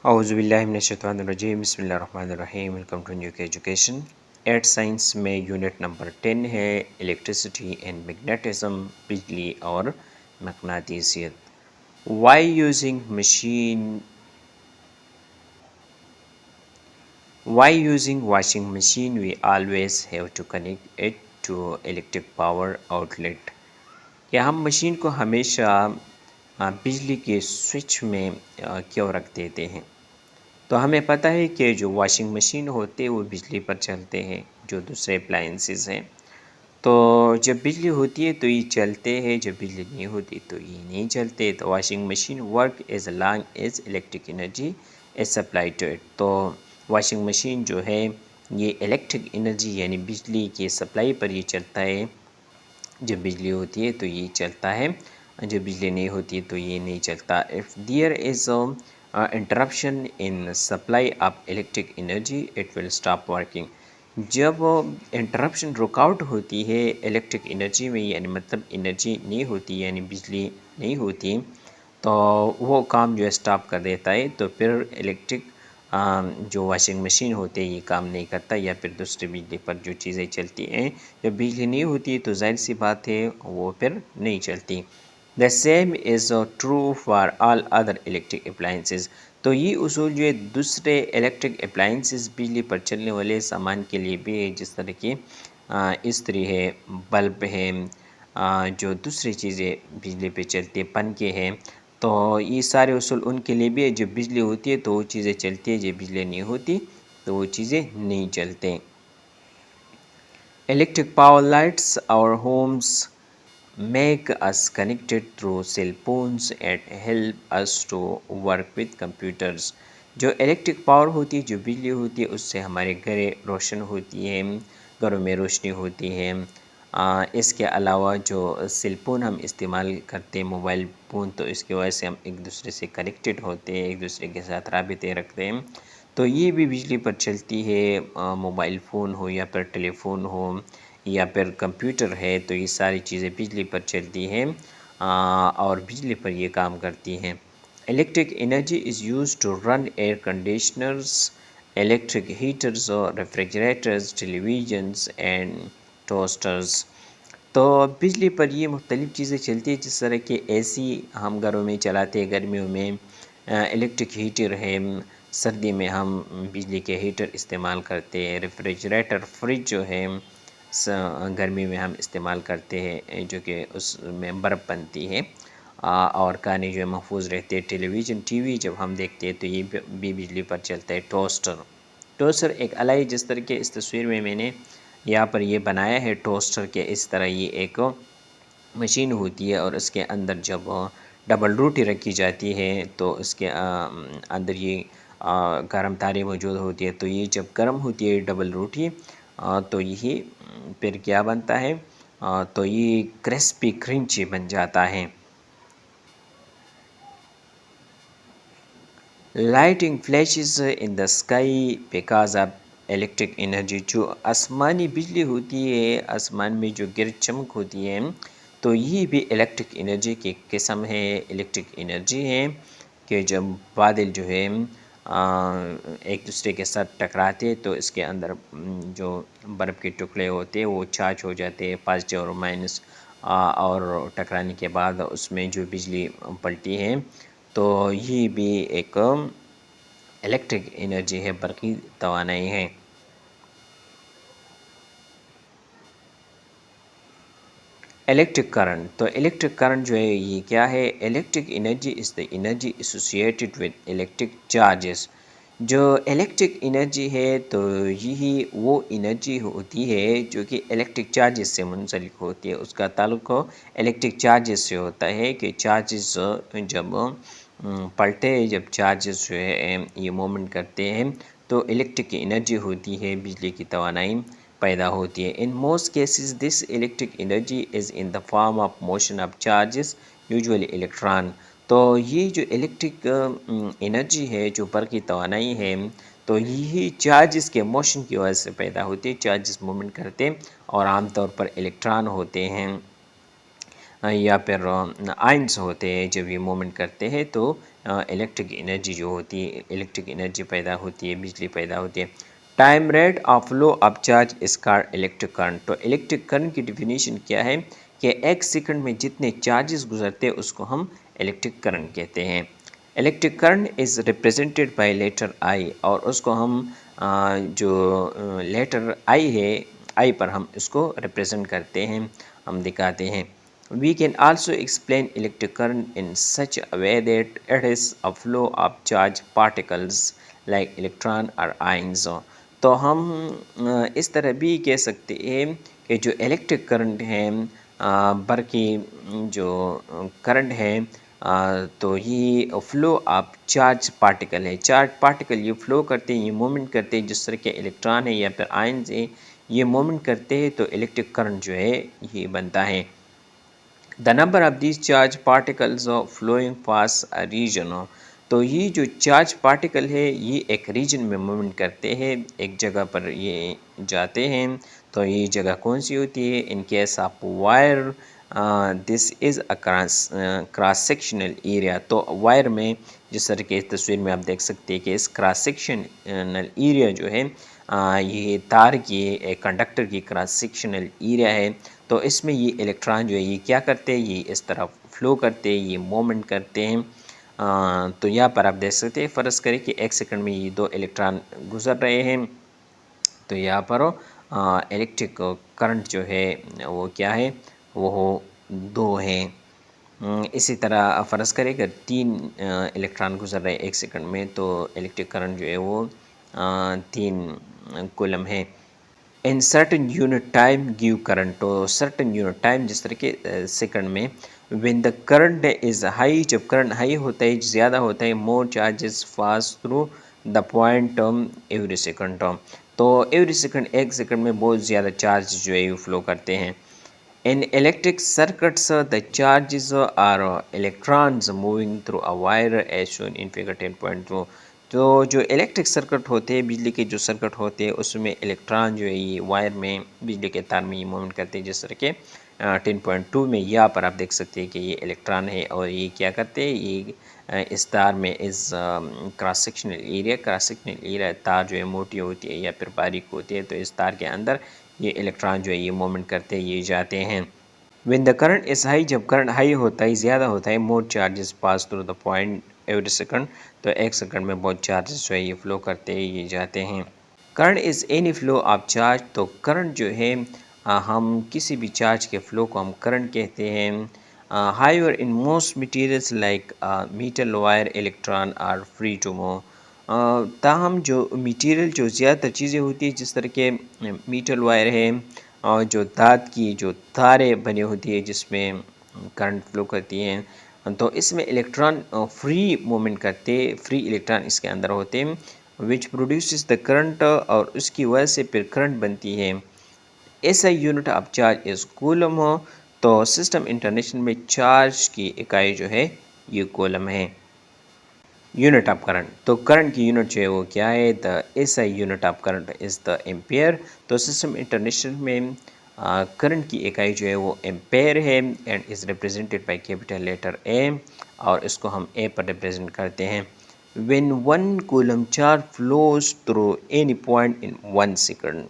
औज़ुबिल्लाहिमिनश्शैतानिर्रजीम बिस्मिल्लाहिर्रहमानिर्रहीम। Welcome to new K education. Eight science में unit number 10 है इलेक्ट्रिसिटी एंड मैग्नेटिज्म, बिजली और मकनातीसियत। Why using machine why using washing machine we always have to connect it to electric power outlet. या हम machine को हमेशा बिजली के स्विच में क्यों रख देते हैं। तो हमें पता है कि जो वॉशिंग मशीन होते हैं वो बिजली पर चलते हैं, जो दूसरे अप्लायंसेस हैं। तो जब बिजली होती है तो ये चलते हैं, जब बिजली नहीं होती तो ये नहीं चलते। तो washing machine work as long as electric energy is supply to it. तो वॉशिंग मशीन जो है ये इलेक्ट्रिक एनर्जी यानी बिजली की सप्लाई पर ये चलता है। जब बिजली होती है तो ये चलता है, जब बिजली नहीं होती तो ये नहीं चलता। If there is interruption in supply of electric energy it will stop working. जब इंटरप्शन रुकावट होती है इलेक्ट्रिक एनर्जी में, यानी मतलब एनर्जी नहीं होती यानी बिजली नहीं होती, तो वो काम जो है स्टॉप कर देता है। तो फिर इलेक्ट्रिक जो वॉशिंग मशीन होते हैं ये काम नहीं करता, या फिर दूसरी बिजली पर जो चीज़ें चलती हैं। जब बिजली नहीं होती तो जाहिर सी बात है वो फिर नहीं चलती। The same is true for all other electric appliances. तो ये उसूल जो है दूसरे इलेक्ट्रिक अप्लाइंसेस बिजली पर चलने वाले सामान के लिए भी है। जिस तरह की इस्त्री है, बल्ब है, जो दूसरी चीज़ें बिजली पे चलती है, पंखे हैं, तो ये सारे उसूल उनके लिए भी है। जब बिजली होती है तो वो चीज़ें चलती है, जब बिजली नहीं होती तो वो चीज़ें नहीं चलते। Electric power lights our homes make us connected through cell phones and help us to work with computers। जो इलेक्ट्रिक पावर होती है, जो बिजली होती है, उससे हमारे घर रोशन होती है, घरों में रोशनी होती है। इसके अलावा जो सेल फ़ोन हम इस्तेमाल करते हैं, मोबाइल फ़ोन, तो इसकी वजह से हम एक दूसरे से कनेक्टेड होते हैं, एक दूसरे के साथ राबिते रखते हैं। तो ये भी बिजली पर चलती है, मोबाइल फ़ोन हो या फिर टेलीफोन हो या फिर कंप्यूटर है, तो ये सारी चीज़ें बिजली पर चलती हैं और बिजली पर ये काम करती हैं। Electric energy is used to run air conditioners, electric heaters और रेफ्रिजरेटर्स, टेलीविजन्स एंड टोस्टर्स। तो बिजली पर ये मुख्तलिफ़ चीज़ें चलती हैं, जिस तरह के एसी हम घरों में चलाते हैं गर्मियों में, इलेक्ट्रिक हीटर है, सर्दी में हम बिजली के हीटर इस्तेमाल करते हैं, रेफ्रिजरेटर फ्रिज जो है गर्मी में हम इस्तेमाल करते हैं, जो कि उसमें बर्फ़ बनती है और खाने जो है महफूज रहते हैं। टेलीविज़न टीवी जब हम देखते हैं तो ये भी बिजली पर चलता है। टोस्टर टोस्टर एक अलाई, जिस तरह के इस तस्वीर में मैंने यहाँ पर ये बनाया है टोस्टर के, इस तरह ये एक मशीन होती है और इसके अंदर जब डबल रोटी रखी जाती है तो इसके अंदर ये गर्म तारे मौजूद होती है। तो ये जब गर्म होती है डबल रोटी, तो यही फिर क्या बनता है, तो ये क्रिस्पी क्रंची बन जाता है। Lighting flashes in the sky because of electric energy. जो आसमानी बिजली होती है, आसमान में जो गिर चमक होती है, तो ये भी इलेक्ट्रिक एनर्जी की किस्म है, इलेक्ट्रिक एनर्जी है कि जब बादल जो है एक दूसरे के साथ टकराते तो इसके अंदर जो बर्फ़ के टुकड़े होते हैं वो चार्ज हो जाते हैं, पॉजिटिव और माइनस, और टकराने के बाद उसमें जो बिजली पलटी है, तो ये भी एक इलेक्ट्रिक एनर्जी है, बरक़ी तवानाई है। इलेक्ट्रिक करंट, तो इलेक्ट्रिक करंट जो है ये क्या है। Electric energy is the energy associated with electric charges. जो इलेक्ट्रिक एनर्जी है तो यही वो एनर्जी होती है जो कि इलेक्ट्रिक चार्जेस से मुंसलिक होती है। उसका ताल्लुक़ इलेक्ट्रिक चार्जेस से होता है कि चार्जेस जब पलटे, जब चार्जेस जो है ये मूवमेंट करते हैं तो इलेक्ट्रिक एनर्जी होती है, बिजली की तवानाई पैदा होती है। In most cases this electric energy is in the form of motion of charges, usually electron. तो ये जो इलेक्ट्रिक एनर्जी है, जो बरक़ी तवानाई है, तो यही चार्जेस के मोशन की वजह से पैदा होती है। चार्जेस मूवमेंट करते हैं और आमतौर पर इलेक्ट्रॉन होते हैं। या फिर आयंस होते हैं, जब ये मूवमेंट करते हैं तो इलेक्ट्रिक एनर्जी जो होती है, इलेक्ट्रिक एनर्जी पैदा होती है, बिजली पैदा होती है। Time rate of flow of charge is called electric current. तो इलेक्ट्रिक करंट की डिफिनीशन क्या है कि एक सेकंड में जितने चार्जेस गुजरते हैं उसको हम इलेक्ट्रिक करंट कहते हैं। Electric current is represented by letter I, और उसको हम जो लेटर आई है, आई पर हम इसको रिप्रेजेंट करते हैं, हम दिखाते हैं। We can also explain electric current in such a way that it is a flow of charged particles like electron or ions। तो हम इस तरह भी कह सकते हैं कि जो इलेक्ट्रिक करंट है, बल्कि जो करंट है, तो ये फ्लो ऑफ चार्ज पार्टिकल है। चार्ज पार्टिकल ये फ्लो करते हैं, ये मूवमेंट करते हैं, जिस तरह के इलेक्ट्रॉन है या फिर आयंस है, ये मूवमेंट करते हैं, तो इलेक्ट्रिक करंट जो है ये बनता है। The number of these charge particles flowing past a region. तो ये जो चार्ज पार्टिकल है ये एक रीजन में मूवमेंट करते हैं, एक जगह पर ये जाते हैं। तो ये जगह कौन सी होती है? In case of wire this is a cross sectional area. तो वायर में जिस तरह के तस्वीर में आप देख सकते हैं कि इस क्रॉस सेक्शनल एरिया जो है, ये तार की, एक कंडक्टर की क्रॉस सेक्शनल एरिया है। तो इसमें ये इलेक्ट्रॉन जो है ये क्या करते हैं, ये इस तरफ फ्लो करते हैं, ये मूवमेंट करते हैं। तो यहाँ पर आप देख सकते हैं, फ़र्ज़ करें कि एक सेकंड में ये दो इलेक्ट्रॉन गुजर रहे हैं। तो यहाँ पर इलेक्ट्रिक करंट जो है वो क्या है, वो 2 है। इसी तरह फ़र्ज़ करें अगर 3 इलेक्ट्रॉन गुजर रहे हैं एक सेकंड में, तो इलेक्ट्रिक करंट जो है वो 3 कूलम है। In certain unit time give current. तो सर्टन यूनिट टाइम जिस तरह के सेकंड में, when the current is high, जब करंट हाई होता है, ज़्यादा होता है, more charges pass through the point every second. तो एवरी सेकंड, एक सेकंड में बहुत ज़्यादा चार्ज जो है फ्लो करते हैं। In electric circuits, the charges are electrons moving through a wire as shown in figure 10.2। तो जो इलेक्ट्रिक सर्किट होते हैं, बिजली के जो सर्किट होते हैं, उसमें इलेक्ट्रॉन जो है ये वायर में, बिजली के तार में ये मूवमेंट करते हैं, जिस तरह के 10.2 में यहाँ पर आप देख सकते हैं कि ये इलेक्ट्रॉन है, और ये क्या करते हैं, ये इस तार में, इस क्रॉस सेक्शनल एरिया, तार जो है मोटी होती है या फिर बारीक होती है, तो इस तार के अंदर ये इलेक्ट्रॉन जो है ये मूवमेंट करते हैं, ये जाते हैं। When the current is high, जब करंट हाई होता है, ज़्यादा होता है, more charges pass through the point every second. तो एक सेकंड में बहुत चार्जेस जो है ये फ्लो करते हैं, ये जाते हैं। Current is any flow of charge. तो करंट जो है, हम किसी भी चार्ज के फ्लो को हम करंट कहते हैं। However in most materials like metal, wire, electron are free to move. ताहम जो मटेरियल, जो ज़्यादातर चीज़ें होती हैं, जिस तरह के मेटल वायर है, और जो धात की जो तारें बनी होती है जिसमें करंट फ्लो करती हैं, तो इसमें इलेक्ट्रॉन फ्री मूवमेंट करते, फ्री इलेक्ट्रॉन इसके अंदर होते हैं, विच प्रोड्यूसेस द करंट, और उसकी वजह से फिर करंट बनती है। ऐसा unit of charge is coulomb हो। तो सिस्टम इंटरनेशनल में चार्ज की इकाई जो है ये कूलम है। यूनिट ऑफ करंट, तो करंट की यूनिट जो है वो क्या है, the S I unit of current is the ampere. तो सिस्टम इंटरनेशनल में करंट की इकाई जो है वो एम्पेयर है, and is represented by capital letter A, और इसको हम ए पर रिप्रेजेंट करते हैं। When 1 coulomb charge flows through any point in 1 second,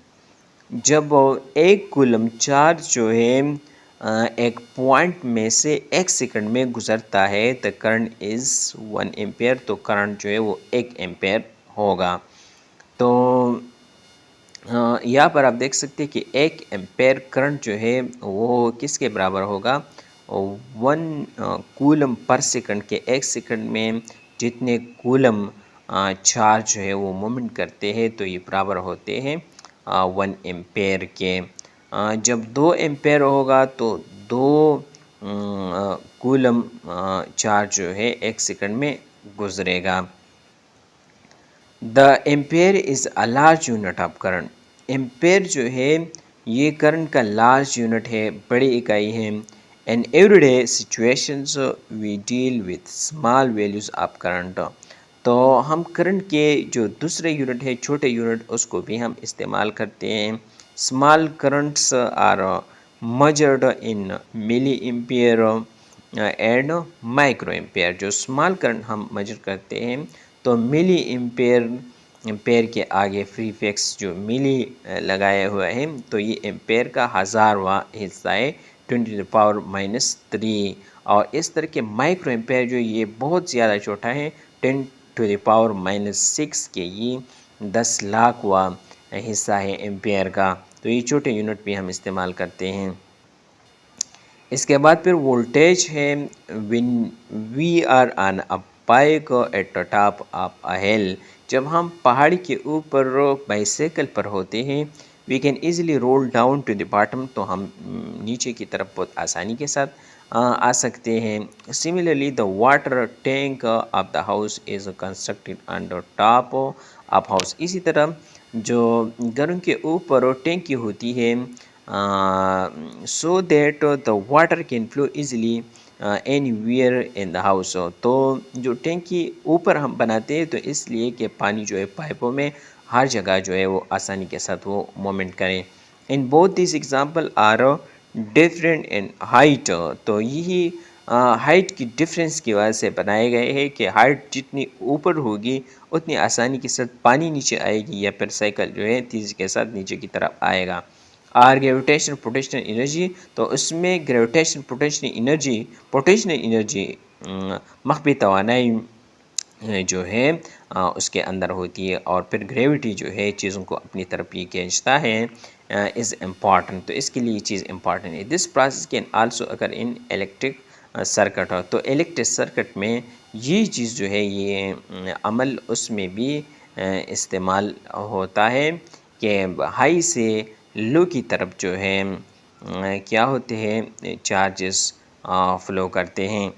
जब एक कूलम चार्ज जो है एक पॉइंट में से एक सेकंड में गुजरता है, तो करंट इज़ 1 एम्पेयर। तो करंट जो है वो 1 एम्पेयर होगा। तो यहाँ पर आप देख सकते हैं कि 1 एम्पेयर करंट जो है वो किसके बराबर होगा, 1 कूलम पर सेकंड के, एक सेकंड में जितने कूलम चार्ज जो है वो मूवमेंट करते हैं, तो ये बराबर होते हैं 1 एम्पेयर के। जब 2 एम्पेयर होगा तो 2 कूलम चार्ज जो है एक सेकंड में गुजरेगा। The ampere is a large unit of current. Ampere जो है ये करंट का लार्ज यूनिट है, बड़ी इकाई है। In everyday situations we deal with small values of current. तो हम करंट के जो दूसरे यूनिट है, छोटे यूनिट, उसको भी हम इस्तेमाल करते हैं। Small currents are measured in milliampere and micro ampere. जो स्मॉल करंट हम मेजर करते हैं तो मिली एम्पेयर एम्पेयर के आगे प्रीफिक्स जो मिली लगाया हुआ है तो ये एम्पेयर का हज़ारवा हिस्सा है 10⁻³ और इस तरह के माइक्रो एम्पेयर जो ये बहुत ज़्यादा छोटा है 10⁻⁻6 के ये 10 लाखवा हिस्सा है एम्पेयर का। तो ये छोटे यूनिट भी हम इस्तेमाल करते हैं। इसके बाद फिर वोल्टेज है when we are on a bike at the top of a hill. जब हम पहाड़ी के ऊपर बाइसाइकिल पर होते हैं we can easily roll down to the bottom, तो हम नीचे की तरफ बहुत आसानी के साथ आ सकते हैं। Similarly the water tank of the house is constructed on the top of house. इसी तरह जो घरों के ऊपर टैंकी होती है so that the water can flow easily anywhere in the house। तो जो टैंकी ऊपर हम बनाते हैं तो इसलिए कि पानी जो है पाइपों में हर जगह जो है वो आसानी के साथ वो मूवमेंट करें। In both this example are different in height. तो यही हाइट की डिफरेंस की वजह से बनाए गए हैं कि हाइट जितनी ऊपर होगी उतनी आसानी के साथ पानी नीचे आएगी या फिर साइकिल जो है तेज़ी के साथ नीचे की तरफ आएगा। और ग्रेविटेशन पोटेंशियल एनर्जी, तो उसमें ग्रेविटेशन पोटेंशियल एनर्जी मख्फी तवानाई जो है उसके अंदर होती है और फिर ग्रेविटी जो है चीज़ों को अपनी तरफ ही खींचता है इज़ इम्पॉर्टेंट। तो इसके लिए ये चीज़ इम्पॉर्टेंट है। दिस प्रोसेस कैन आल्सो अगर इन इलेक्ट्रिक सर्किट हो, तो इलेक्ट्रिक सर्किट में ये चीज़ जो है ये अमल उसमें भी इस्तेमाल होता है कि हाई से लो की तरफ जो है क्या होते हैं चार्जेस फ्लो करते हैं।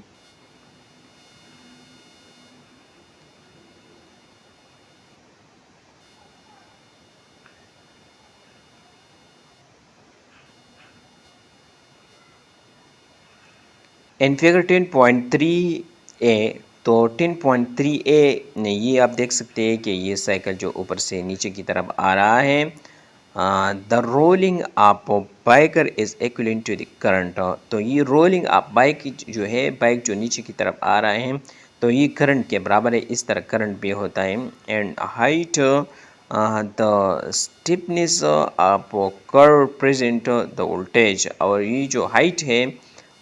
इन फिगर 10.3a, तो 10.3a ये आप देख सकते हैं कि ये साइकिल जो ऊपर से नीचे की तरफ आ रहा है the rolling up biker is equivalent to the current. तो ये रोलिंग अप बाइक जो है बाइक जो नीचे की तरफ आ रहा है तो ये करंट के बराबर है। इस तरह करंट भी होता है। And height the stiffness of curve present the voltage, और ये जो हाइट है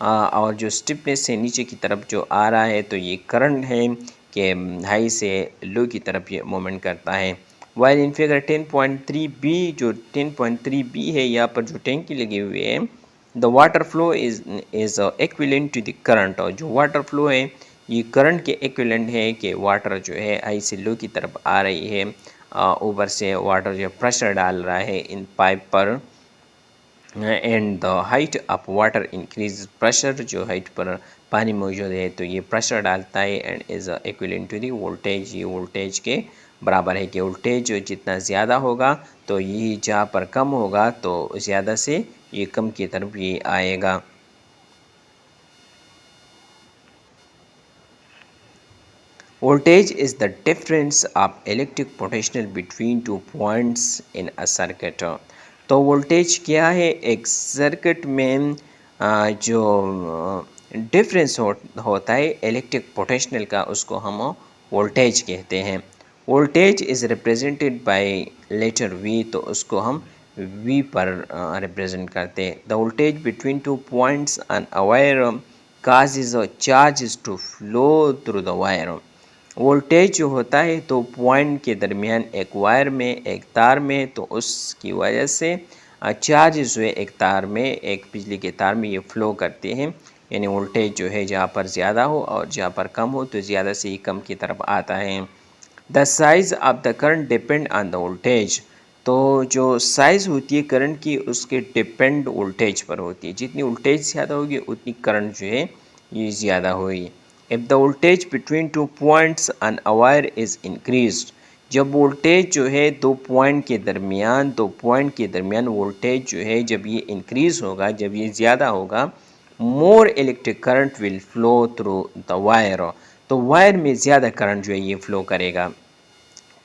और जो स्टिफनेस से नीचे की तरफ जो आ रहा है तो ये करंट है कि हाई से लो की तरफ ये मूवमेंट करता है। वाइल इन फिगर 10.3b, जो 10.3b है यहाँ पर जो टैंकी लगी हुई है the water flow is equivalent to the current, और जो वाटर फ्लो है ये करंट के इक्विवेलेंट है कि वाटर जो है हाई से लो की तरफ आ रही है। ऊपर से वाटर जो प्रेशर डाल रहा है इन पाइप पर and the height of water increase pressure, जो हाइट पर पानी मौजूद है तो ये प्रेशर डालता है and is equivalent to the voltage. ये वोल्टेज के बराबर है कि वोल्टेज जितना ज़्यादा होगा तो ये जहाँ पर कम होगा तो ज़्यादा से ये कम की तरफ ये आएगा। Voltage is the difference of electric potential between two points in a circuit। तो वोल्टेज क्या है एक सर्किट में जो डिफरेंस होता है इलेक्ट्रिक पोटेंशियल का उसको हम वोल्टेज कहते हैं। Voltage is represented by letter V, तो उसको हम वी पर रिप्रेजेंट करते हैं। The voltage between two points on a wire causes charges to flow through the wire। Voltage जो होता है तो पॉइंट के दरमियान एक वायर में एक तार में, तो उसकी वजह से चार्जेस जो है एक तार में एक बिजली के तार में ये फ़्लो करते हैं। यानी वोल्टेज जो है जहाँ पर ज़्यादा हो और जहाँ पर कम हो तो ज़्यादा से ही कम की तरफ आता है। The size of the current depend on the voltage, तो जो साइज़ होती है करंट की उसके डिपेंड वोल्टेज पर होती है। जितनी वोल्टेज ज़्यादा होगी उतनी करंट जो है ये ज़्यादा होगी। If the voltage between two points on a wire is increased, जब वोल्टेज जो है दो पॉइंट के दरमियान वोल्टेज जो है जब ये इंक्रीज़ होगा, जब ये ज़्यादा होगा, more electric current will flow through the wire, तो वायर में ज़्यादा करंट जो है ये फ़्लो करेगा।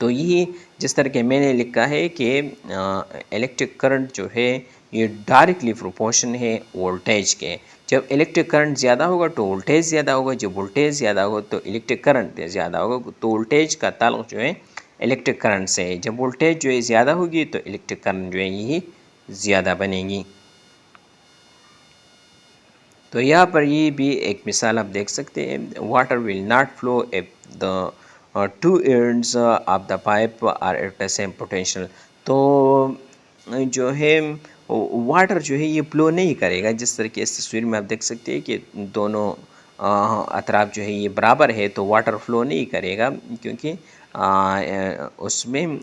तो ये जिस तरह के मैंने लिखा है कि इलेक्ट्रिक करंट जो है ये डायरेक्टली प्रोपोर्शन है वोल्टेज के। जब इलेक्ट्रिक करंट ज़्यादा होगा तो वोल्टेज ज़्यादा होगा, जब वोल्टेज ज़्यादा होगा तो इलेक्ट्रिक करंट ज़्यादा होगा। तो वोल्टेज का ताल्लुक जो है इलेक्ट्रिक करंट से है। जब वोल्टेज जो है ज़्यादा होगी तो इलेक्ट्रिक करंट जो है यही ज़्यादा बनेगी। तो यहाँ पर ये भी एक मिसाल आप देख सकते हैं, water will not flow if the two ends of the pipe are at the same potential. तो जो है वाटर जो है ये फ्लो नहीं करेगा। जिस तरह की इस तस्वीर में आप देख सकते हैं कि दोनों अतराफ जो है ये बराबर है तो वाटर फ्लो नहीं करेगा, क्योंकि उसमें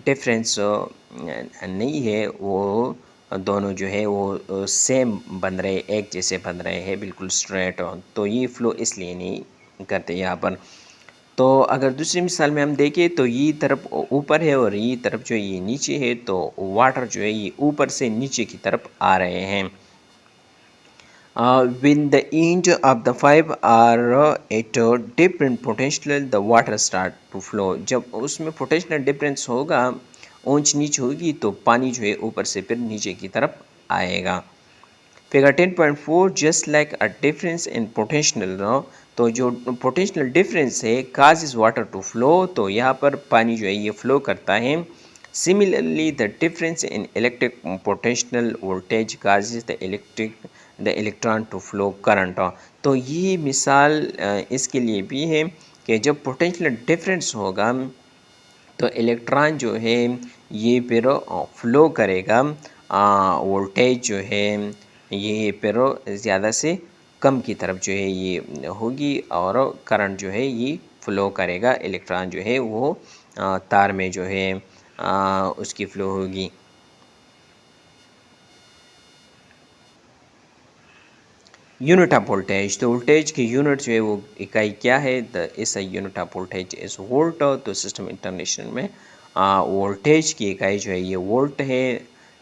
डिफरेंस नहीं है, वो दोनों जो है वो सेम बन रहे, एक जैसे बन रहे हैं, बिल्कुल स्ट्रेट। तो ये फ्लो इसलिए नहीं करते यहाँ पर। तो अगर दूसरी मिसाल में हम देखें तो ये तरफ ऊपर है और ये तरफ जो ये नीचे है, तो वाटर जो है ये ऊपर से नीचे की तरफ आ रहे हैं। When the end of the pipe are at a different potential, the water start to flow. जब उसमें पोटेंशियल डिफरेंस होगा, ऊंच नीच होगी, तो पानी जो है ऊपर से फिर नीचे की तरफ आएगा। Figure 10.4 just like a difference in potential, तो जो पोटेंशियल डिफरेंस है काजेज वाटर टू फ्लो, तो यहाँ पर पानी जो है ये फ्लो करता है। Similarly the difference in electric potential voltage causes the electron to flow current. तो ये मिसाल इसके लिए भी है कि जब पोटेंशियल डिफरेंस होगा तो इलेक्ट्रॉन जो है ये फिर फ्लो करेगा, वोल्टेज जो है ये फिर ज़्यादा से कम की तरफ जो है ये होगी, और करंट जो है ये फ्लो करेगा। इलेक्ट्रॉन जो है वो तार में जो है उसकी फ्लो होगी। यूनिट ऑफ वोल्टेज, तो वोल्टेज की यूनिट जो है वो इकाई क्या है, the is unit of voltage is volt. तो सिस्टम इंटरनेशनल में वोल्टेज की इकाई जो है ये वोल्ट है,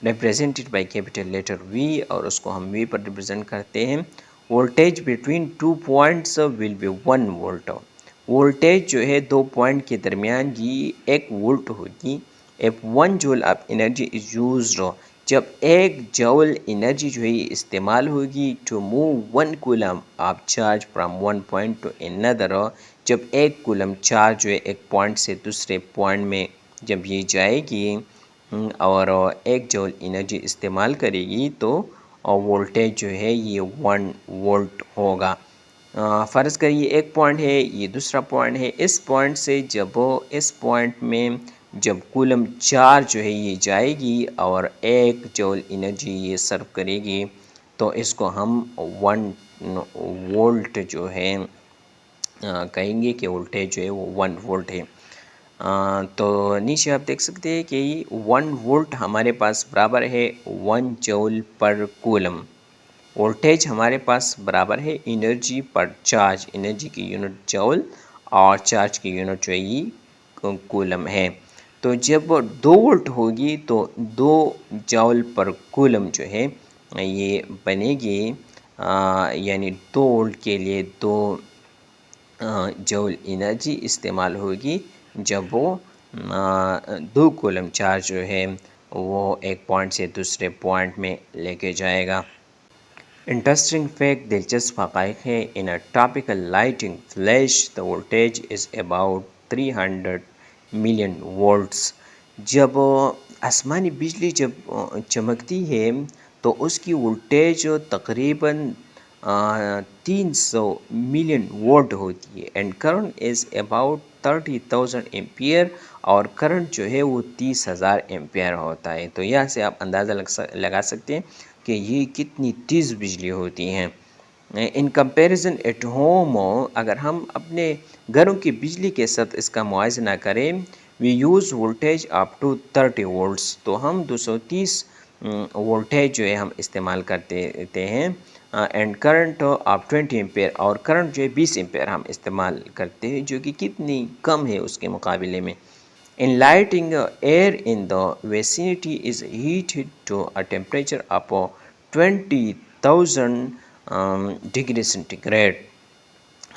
represented by capital letter V, और उसको हम वी पर रिप्रेजेंट करते हैं। Voltage between 2 points will be 1 volt. Voltage जो है 2 पॉइंट के दरमियान ये 1 वोल्ट होगी। If 1 joule of energy is used, जब 1 जूल एनर्जी जो है इस्तेमाल होगी to move 1 coulomb of charge from one point to another, जब 1 कूलम चार्ज जो है एक पॉइंट से दूसरे पॉइंट में जब ये जाएगी और 1 जूल एनर्जी इस्तेमाल करेगी, तो वोल्टेज जो है ये 1 वोल्ट होगा। फ़र्ज़ करिए एक पॉइंट है, ये दूसरा पॉइंट है। इस पॉइंट से जब इस पॉइंट में जब कूलम चार्ज जो है ये जाएगी और 1 जूल एनर्जी ये सर्व करेगी, तो इसको हम 1 वोल्ट जो है कहेंगे कि वोल्टेज जो है वो 1 वोल्ट है। तो नीचे आप देख सकते हैं कि 1 वोल्ट हमारे पास बराबर है 1 जूल पर कूलम। वोल्टेज हमारे पास बराबर है एनर्जी पर चार्ज, एनर्जी की यूनिट जूल और चार्ज की यूनिट जो है ये कूलम है। तो जब 2 वोल्ट होगी तो 2 जूल पर कूलम जो है ये बनेगी, यानी 2 वोल्ट के लिए 2 जूल एनर्जी इस्तेमाल होगी जब वो 2 कूलम चार्ज जो है वो एक पॉइंट से दूसरे पॉइंट में लेके जाएगा। इंटरेस्टिंग फैक्ट, दिलचस्प हक़ाइक़ है। In a tropical lightning flash the voltage is about 300 million volts. जब आसमानी बिजली जब चमकती है तो उसकी वोल्टेज तकरीबन 300 मिलियन वोल्ट होती है। And current is about 30,000 ampere, और करंट जो है वो 30,000 एम्पियर होता है। तो यहाँ से आप अंदाज़ा लगा सकते हैं कि ये कितनी तेज़ बिजली होती हैं। इन कंपैरिजन एट होम, अगर हम अपने घरों की बिजली के साथ इसका मुआवजा करें, we use voltage up to 30 volts, तो हम 230 वोल्टेज जो है हम इस्तेमाल करते हैं। एंड करंट ऑफ 20 एम्पेयर, और करंट जो है 20 एम्पेयर हम इस्तेमाल करते हैं, जो कि कितनी कम है उसके मुकाबले में। In lighting, air in the vicinity is heated to a temperature of 20,000 degree centigrade.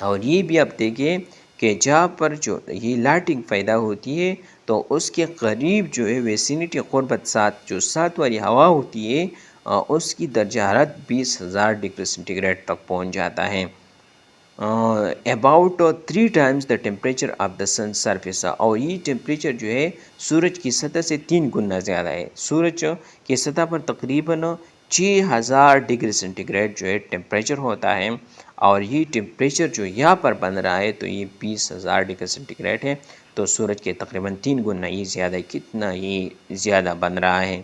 और ये भी आप देखिए कि जहाँ पर जो ये लाइटिंग पैदा होती है तो उसके करीब जो है वेसिनिटी क़ुरबत साथ जो साथ वाली हवा होती है उसकी दर्जा हरारत 20,000 डिग्री सेंटीग्रेड तक पहुँच जाता है। About 3 times the temperature of the sun surface, और ये टेम्परेचर जो है सूरज की सतह से 3 गुना ज़्यादा है। सूरज की सतह पर तकरीबन 6,000 डिग्री सेंटीग्रेड जो है टेम्परेचर होता है, और ये टेम्परेचर जो यहाँ पर बन रहा है तो ये 20,000 डिग्री सेंटीग्रेड है। तो सूरज के तकरीबन 3 गुना ये ज़्यादा, कितना ये ज़्यादा बन रहा है।